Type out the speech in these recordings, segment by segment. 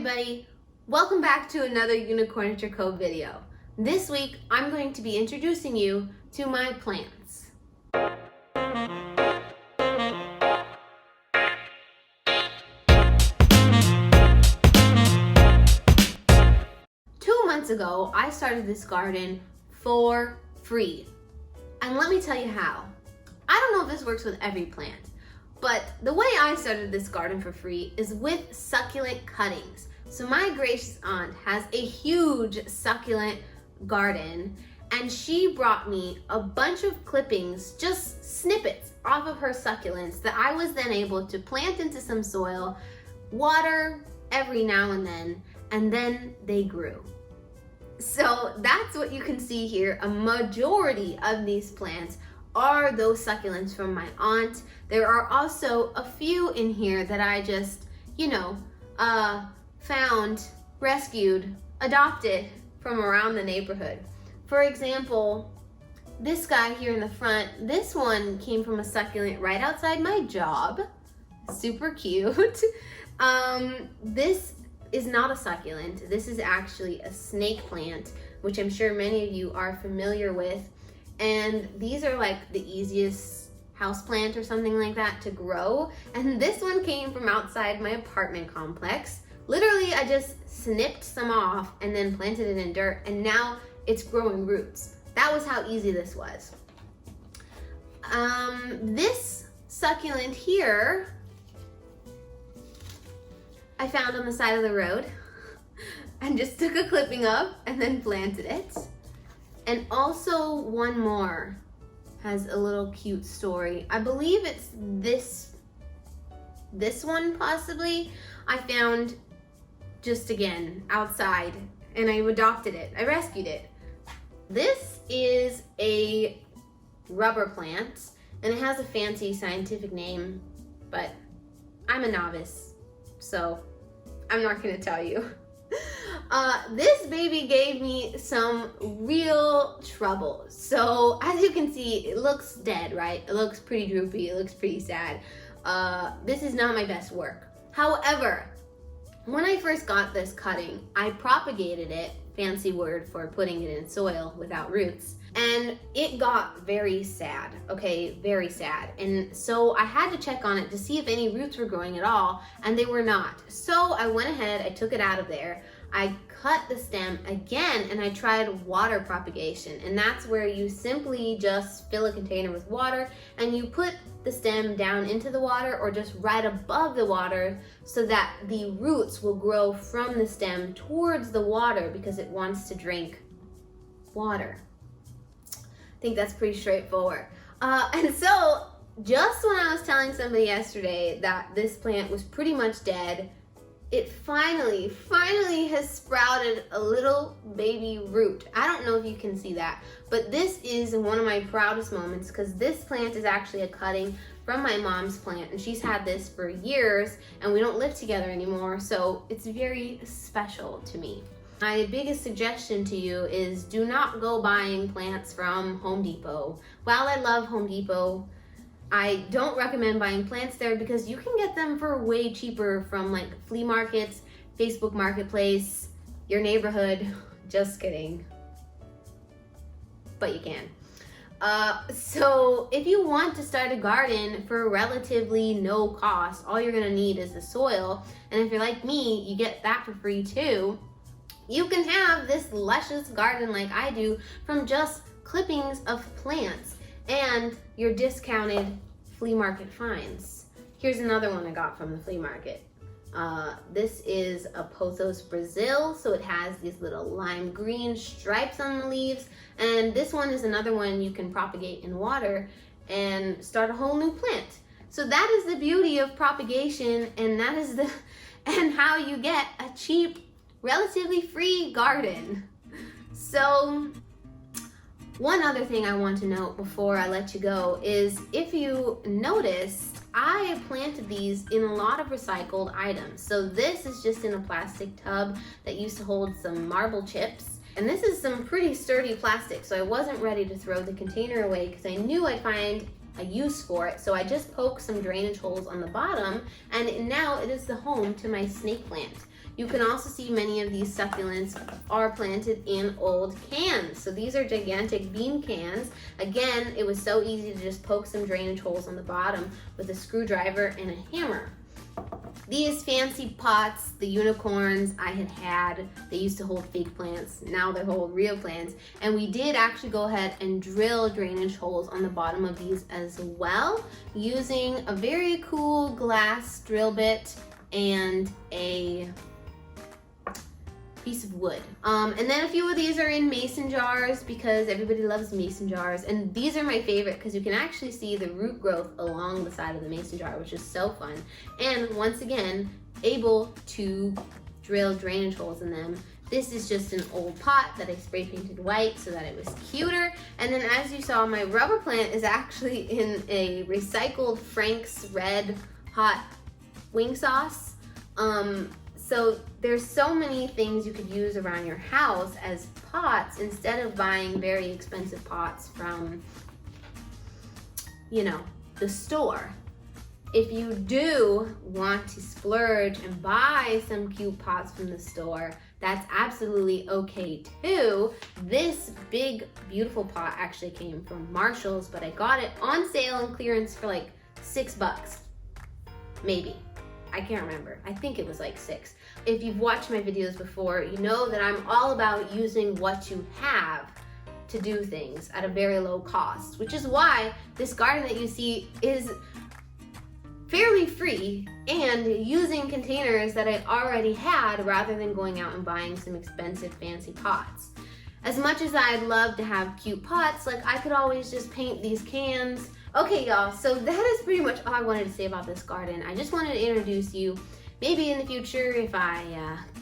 everybody, welcome back to another UnicornitureCo video. This week I'm going to be introducing you to my plants. 2 months ago I started this garden for free, and let me tell you how. I don't know if this works with every plant, but the way I started this garden for free is with succulent cuttings. So my gracious aunt has a huge succulent garden, and she brought me a bunch of clippings, just snippets off of her succulents that I was then able to plant into some soil, water every now and then they grew. So that's what you can see here. A majority of these plants are those succulents from my aunt. There are also a few in here that I just, found, rescued, adopted from around the neighborhood. For example, this guy here in the front, this one came from a succulent right outside my job. Super cute. This is not a succulent. This is actually a snake plant, which I'm sure many of you are familiar with. And these are like the easiest houseplant or something like that to grow. And this one came from outside my apartment complex. Literally, I just snipped some off and then planted it in dirt, and now it's growing roots. That was how easy this was. This succulent here, I found on the side of the road and just took a clipping up and then planted it. And also one more has a little cute story. I believe it's this one possibly. I found just again outside, and I adopted it. I rescued it. This is a rubber plant, and it has a fancy scientific name, but I'm a novice, so I'm not gonna tell you. This baby gave me some real trouble. So as you can see, it looks dead, right? It looks pretty droopy, it looks pretty sad. This is not my best work. However, when I first got this cutting, I propagated it, fancy word for putting it in soil without roots, and it got very sad, okay, very sad. And so I had to check on it to see if any roots were growing at all, and they were not. So I went ahead, I took it out of there, I cut the stem again, and I tried water propagation. And that's where you simply just fill a container with water and you put the stem down into the water or just right above the water so that the roots will grow from the stem towards the water because it wants to drink water. I think that's pretty straightforward. And so just when I was telling somebody yesterday that this plant was pretty much dead, it finally has sprouted a little baby root. I don't know if you can see that, but this is one of my proudest moments because this plant is actually a cutting from my mom's plant, and she's had this for years, and we don't live together anymore, so it's very special to me. My biggest suggestion to you is do not go buying plants from Home Depot. While I love Home Depot, I don't recommend buying plants there because you can get them for way cheaper from like flea markets, Facebook Marketplace, your neighborhood. Just kidding. But you can. So if you want to start a garden for relatively no cost, all you're gonna need is the soil. And if you're like me, you get that for free too. You can have this luscious garden like I do from just clippings of plants and your discounted flea market finds. Here's another one I got from the flea market. This is a Pothos Brazil, so it has these little lime green stripes on the leaves, and this one is another one you can propagate in water and start a whole new plant. So that is the beauty of propagation, and that is and how you get a cheap, relatively free garden. So one other thing I want to note before I let you go is if you noticed, I planted these in a lot of recycled items. So this is just in a plastic tub that used to hold some marble chips. And this is some pretty sturdy plastic, so I wasn't ready to throw the container away because I knew I'd find a use for it. So I just poked some drainage holes on the bottom, and now it is the home to my snake plant. You can also see many of these succulents are planted in old cans. So these are gigantic bean cans. Again, it was so easy to just poke some drainage holes on the bottom with a screwdriver and a hammer. These fancy pots, the unicorns I had, they used to hold fake plants. Now they hold real plants. And we did actually go ahead and drill drainage holes on the bottom of these as well, using a very cool glass drill bit and a piece of wood. And then a few of these are in mason jars because everybody loves mason jars. And these are my favorite because you can actually see the root growth along the side of the mason jar, which is so fun. And once again, able to drill drainage holes in them. This is just an old pot that I spray painted white so that it was cuter. And then as you saw, my rubber plant is actually in a recycled Frank's Red Hot wing sauce. So there's so many things you could use around your house as pots instead of buying very expensive pots from, you know, the store. If you do want to splurge and buy some cute pots from the store, that's absolutely okay too. This big, beautiful pot actually came from Marshall's, but I got it on sale and clearance for like $6, maybe. I can't remember. I think it was like 6. If you've watched my videos before, you know that I'm all about using what you have to do things at a very low cost, which is why this garden that you see is fairly free and using containers that I already had rather than going out and buying some expensive fancy pots. As much as I'd love to have cute pots, like I could always just paint these cans. Okay, y'all, so that is pretty much all I wanted to say about this garden. I just wanted to introduce you. Maybe in the future, if I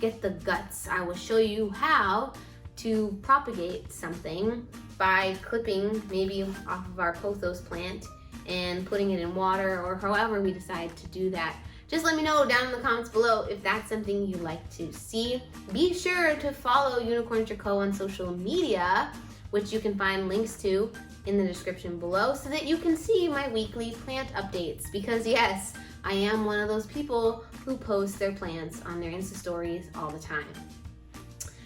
get the guts, I will show you how to propagate something by clipping maybe off of our pothos plant and putting it in water, or however we decide to do that. Just let me know down in the comments below if that's something you'd like to see. Be sure to follow UnicornitureCo on social media, which you can find links to in the description below, so that you can see my weekly plant updates. Because yes, I am one of those people who post their plants on their Insta stories all the time.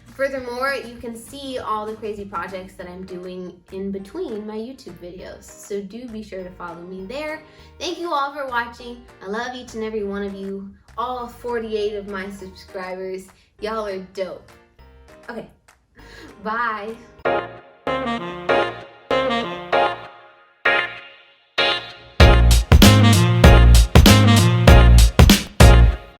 Furthermore, you can see all the crazy projects that I'm doing in between my YouTube videos. So do be sure to follow me there. Thank you all for watching. I love each and every one of you, all 48 of my subscribers. Y'all are dope. Okay, bye.